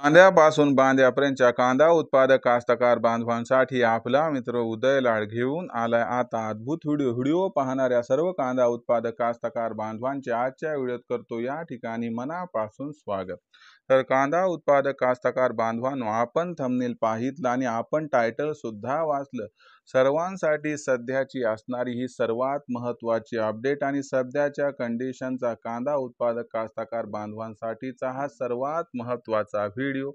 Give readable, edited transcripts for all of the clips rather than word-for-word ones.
कांद्यापासून बांध्यापर्यंतच्या कांदा उत्पादक कास्तकार बांधवांसाठी आपला मित्र उदय लाड घेऊन आलाय आता अद्भुत व्हिडिओ पाहणाऱ्या सर्व कांदा उत्पादक कास्तकार बांधवांचे आजच्या व्हिडिओत करतो या ठिकाणी मनापासून स्वागत। तर कांदा उत्पादक कास्तकार बांधवांनो, आपण थंबनेल पाहितलं आणि आपण टायटल सुद्धा वाचलं। सर्वांसाठी सध्याची असणारी ही सर्वात महत्त्वाची अपडेट आणि सध्याच्या कंडिशनचा कांदा उत्पादक कास्तकार बांधवांसाठीचा हा सर्वात महत्त्वाचा व्हिडिओ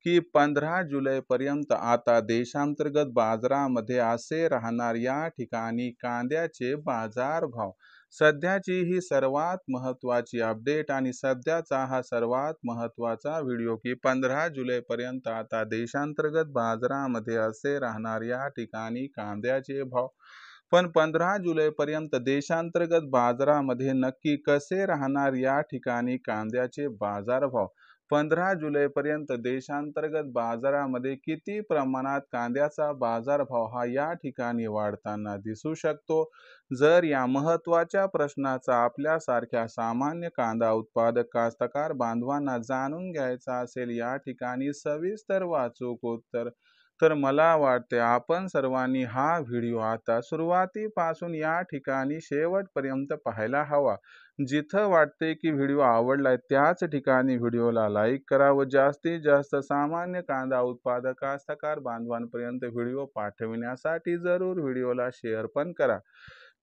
की 15 जुलैपर्यंत आता देशांतर्गत बाजारामध्ये असे राहणार या ठिकाणी कांद्याचे बाजारभाव। सध्याची ही सर्वात महत्त्वाची अपडेट आणि सध्याचा हा सर्वात महत्त्वाचा व्हिडिओ की 15 जुलैपर्यंत आता देशांतर्गत बाजारामध्ये असे राहणार या ठिकाणी कांद्याचे भाव। पण 15 जुलैपर्यंत देशांतर्गत बाजारामध्ये नक्की कसे राहणार या ठिकाणी कांद्याचे बाजारभाव। 15 जुलैपर्यंत देशांतर्गत बाजारामध्ये किती प्रमाणात कांद्याचा बाजारभाव हा या ठिकाणी वाढताना दिसू शकतो। जर या महत्त्वाच्या प्रश्नाचा आपल्यासारख्या सामान्य कांदा उत्पादक कास्तकार बांधवांना जाणून घ्यायचा असेल या ठिकाणी सविस्तर अचूक उत्तर, तर मला वाटते आपण सर्वांनी हा व्हिडिओ आता सुरुवातीपासून या ठिकाणी शेवटपर्यंत पाहायला हवा। जिथं वाटते की व्हिडिओ आवडलाय त्याच ठिकाणी व्हिडिओला लाईक करा व जास्तीत जास्त सामान्य कांदा उत्पादक कास्तकार बांधवांपर्यंत व्हिडिओ पाठविण्यासाठी जरूर व्हिडिओला शेअर पण करा।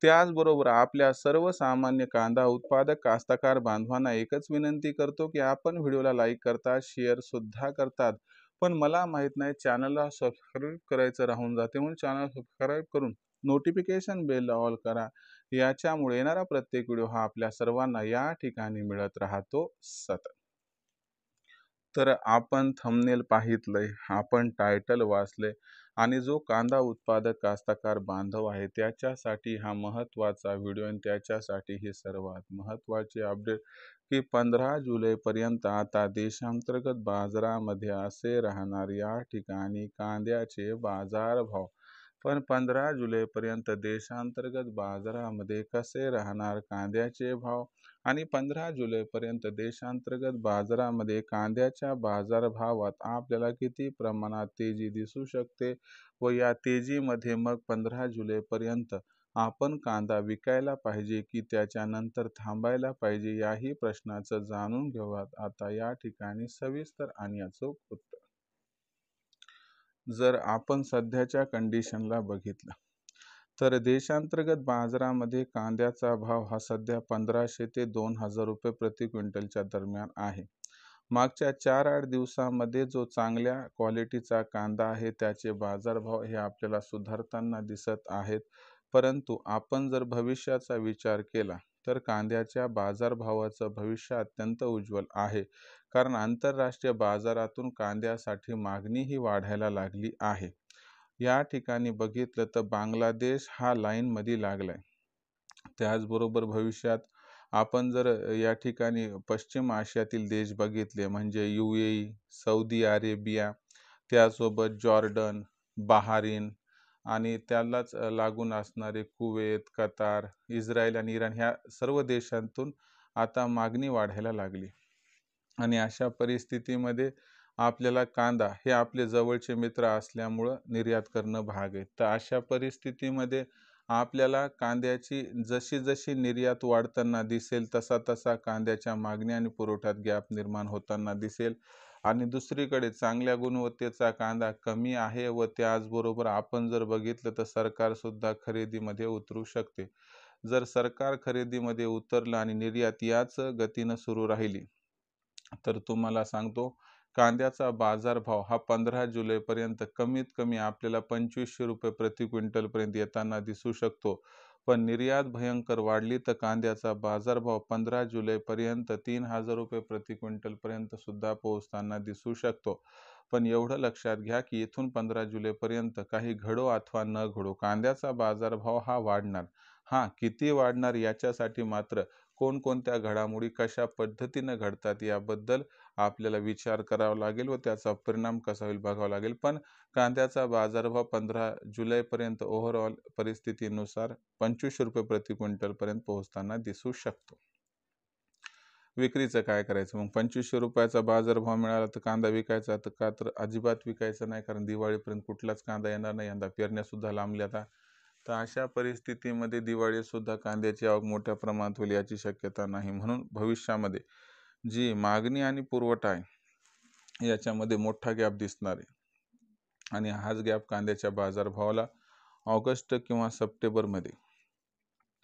त्याचबरोबर आपल्या सर्वसामान्य कांदा उत्पादक कास्तकार बांधवांना एकच विनंती करतो की आपण व्हिडिओला लाईक करतात, शेअर सुद्धा करतात, पण मला माहित नाही चॅनलला सबस्क्राईब करायचं राहून जाते, म्हणून चॅनल सबस्क्राईब करून नोटिफिकेशन बेल ऑल करा। याच्यामुळे येणारा प्रत्येक व्हिडिओ हा आपल्या सर्वांना या ठिकाणी मिळत राहतो सतत। तर आपण थंबनेल पाहितलंय, आपण टायटल वाचले आणि जो कांदा उत्पादक कास्तकार बांधव आहे त्याच्यासाठी हा महत्त्वाचा व्हिडिओ आणि त्याच्यासाठी ही सर्वात महत्त्वाची अपडेट की 15 जुलैपर्यंत आता देशांतर्गत बाजारामध्ये असे राहणार या ठिकाणी कांद्याचे बाजारभाव। पण 15 जुलैपर्यंत देशांतर्गत बाजारामध्ये कसे राहणार कांद्याचे भाव आणि 15 जुलैपर्यंत देशांतर्गत बाजारामध्ये कांद्याच्या बाजारभावात आपल्याला किती प्रमाणात तेजी दिसू शकते व या तेजीमध्ये मग 15 जुलैपर्यंत आपण कांदा विकायला पाहिजे की त्याच्यानंतर थांबायला पाहिजे याही प्रश्नाचं जाणून घेऊयात आता या ठिकाणी सविस्तर आणि अचूक उत्तर। जर आपण सध्याच्या कंडिशनला बघितलं तर देशांतर्गत बाजारामध्ये कांद्याचा भाव हा सध्या 1500 ते 2000 रुपये प्रति क्विंटलच्या दरम्यान आहे। मागच्या 4-8 दिवसांमध्ये जो चांगल्या क्वालिटीचा कांदा आहे त्याचे बाजारभाव हे आपल्याला सुधारताना दिसत आहेत, परंतु आपण जर भविष्याचा विचार केला तर कांद्याच्या बाजारभावाचं भविष्य अत्यंत उज्ज्वल आहे, कारण आंतरराष्ट्रीय बाजारातून कांद्यासाठी मागणीही वाढायला लागली आहे। या ठिकाणी बघितलं तर बांगलादेश हा लाईनमध्ये लागलाय। त्याचबरोबर भविष्यात आपण जर या ठिकाणी पश्चिम आशियातील देश बघितले म्हणजे UAE, सौदी अरेबिया, त्यासोबत जॉर्डन, बहारीन आणि त्यालाच लागून असणारे कुवेत, कतार, इस्रायल आणि इराण ह्या सर्व देशांतून आता मागणी वाढायला लागली आणि अशा परिस्थितीमध्ये आपल्याला कांदा हे आपले जवळचे मित्र असल्यामुळं निर्यात करणं भाग आहे। तर अशा परिस्थितीमध्ये आपल्याला कांद्याची जशी जशी निर्यात वाढताना दिसेल तसा तसा कांद्याच्या मागणी आणि पुरवठ्यात गॅप निर्माण होताना दिसेल आणि दुसरीकडे चांगल्या गुणवत्तेचा कांदा कमी आहे व त्याचबरोबर आपण जर बघितलं तर सरकारसुद्धा खरेदीमध्ये उतरू शकते। जर सरकार खरेदीमध्ये उतरलं आणि निर्यात याच गतीनं सुरू राहिली तर तुम्हाला सांगतो कांद्याचा बाजारभाव हा 15 जुलैपर्यंत कमीत कमी आपल्याला 2500 रुपये प्रति क्विंटलपर्यंत येताना दिसू शकतो। पण निर्यात भयंकर वाढली तर कांद्याचा बाजारभाव 15 जुलैपर्यंत 3000 रुपये प्रति क्विंटलपर्यंत सुद्धा पोहोचताना दिसू शकतो। पण एवढं लक्षात घ्या की इथून 15 जुलैपर्यंत काही घडो अथवा न घडो कांद्याचा बाजारभाव हा वाढणार। हां, किती वाढणार याच्यासाठी मात्र कोणकोणत्या घडामोडी कशा पद्धतीनं घडतात याबद्दल आपल्याला विचार करावा लागेल व त्याचा परिणाम कसा होईल बघावा लागेल। पण कांद्याचा बाजारभाव 15 जुलैपर्यंत ओव्हरऑल परिस्थितीनुसार 2500 रुपये प्रति क्विंटलपर्यंत पोहोचताना दिसू शकतो। विक्रीचं काय करायचं? मग 2500 रुपयाचा बाजारभाव मिळाला तर कांदा विकायचा तर का? तर अजिबात विकायचं नाही, कारण दिवाळीपर्यंत कुठलाच कांदा येणार नाही. यंदा पेरण्यासुद्धा लांबल्या आता. तर अशा परिस्थितीमध्ये दिवाळीतसुद्धा कांद्याची आवक मोठ्या प्रमाणात होईल याची शक्यता नाही. म्हणून भविष्यामध्ये जी मागणी आणि पुरवठा आहे याच्यामध्ये मोठा गॅप दिसणार आहे. आणि हाच गॅप कांद्याच्या बाजारभावाला ऑगस्ट किंवा सप्टेंबरमध्ये,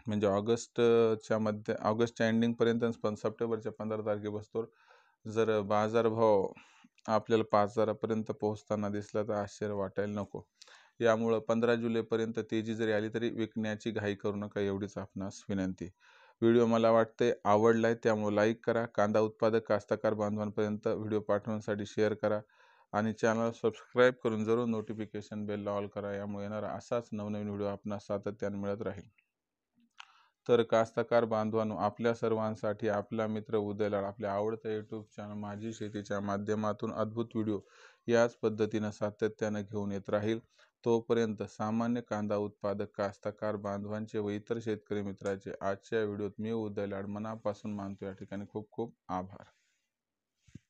म्हणजे ऑगस्टच्या एंडिंगपर्यंत पण सप्टेंबरच्या 15 तारखेपासून जर बाजारभाव आपल्याला 5,000पर्यंत पोहोचताना दिसला तर आश्चर्य वाटायला नको. यामुळं 15 जुलैपर्यंत तेजी जरी आली तरी विकण्याची घाई करू नका, एवढीच आपणास विनंती. व्हिडिओ मला वाटते आवडलाय, त्यामुळे लाईक करा. कांदा उत्पादक कास्तकार बांधवांपर्यंत व्हिडिओ पाठवण्यासाठी शेअर करा आणि चॅनल सबस्क्राईब करून जरूर नोटिफिकेशन बेलला ऑल करा. यामुळे येणारा असाच नवनवीन व्हिडिओ आपणास सातत्याने मिळत राहील. तर कास्तकार बांधवांनो, आपल्या सर्वांसाठी आपला मित्र उदय लाड आपल्या आवडत्या यूट्यूब चॅनल माझी शेतीच्या माध्यमातून अद्भुत व्हिडिओ याच पद्धतीनं सातत्यानं घेऊन येत राहील. तोपर्यंत सामान्य कांदा उत्पादक कास्तकार बांधवांचे व इतर शेतकरी मित्रांचे आजच्या व्हिडिओत मी उदय लाड मनापासून मानतो. या ठिकाणी खूप खूप आभार.